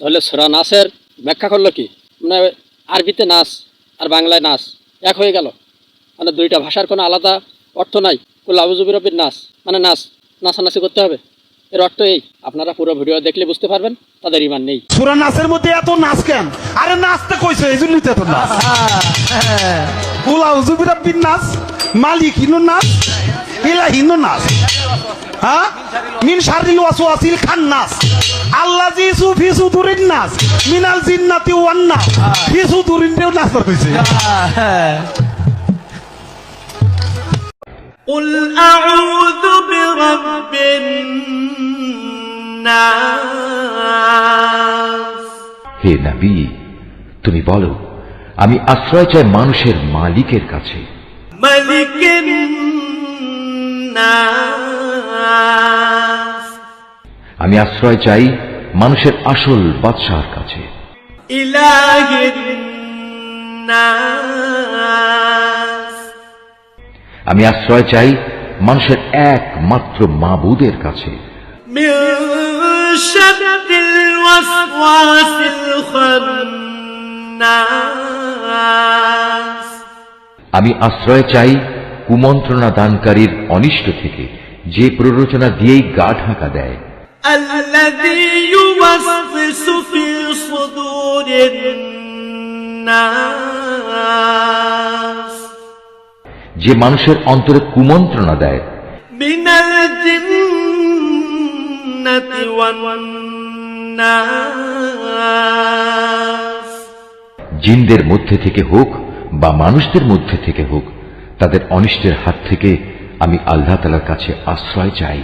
তাহলে সূরা নাসের ব্যাখ্যা করলো কি, মানে আরবিতে নাস আর বাংলায় নাস এক হয়ে গেল, মানে দুইটা ভাষার কোনো আলাদা অর্থ নাই। কুল আউযু বিরাব্বিন নাস মানে নাস, নাচানাচি করতে হবে, এর অর্থ এই। আপনারা পুরো ভিডিও দেখলে বুঝতে পারবেন তাদের ঈমান নেই। সূরা নাসের মধ্যে এত নাচ কেন? আরে নাচতে কইছে এইজন্যই তো এত নাচ। কুল আউযু বিরাব্বিন নাস, মালিকিনুন নাস, ইলাহিনুন নাস, হ্যাঁ, মিন শাররিল ওয়াসওয়াসিল খান্নাস, আল্লাযী ফি সুদুরিন নাস, মিনাল জিন্নাতি ওয়ান নাস, ফি সুদুরিন নাস কইছে। قل أعوذ برب الناس। হে নবী, তুমি বলো আমি আশ্রয় চাই মানুষের মালিকের কাছে, ملك الناس। আমি আশ্রয় চাই মানুষের আসল বাদশাহর কাছে, إله الناس। আমি আশ্রয় চাই মানুষের একমাত্র মাবুদের কাছে, من شر الوسواس الخناس। আমি আশ্রয় চাই কুমন্ত্রণা দানকারীর অনিষ্ট থেকে, যে প্ররোচনা দিয়েই গা ঢাকা দেয়, الذي يوسوس في صدور الناس। যে মানুষের অন্তরে কুমন্ত্রণা দেয়, من الجنة والناس। জিনদের মধ্যে থেকে হোক বা মানুষদের মধ্যে থেকে হোক, তাদের অনিষ্টের হাত থেকে আমি আল্লাহ তাআলার কাছে আশ্রয় চাই।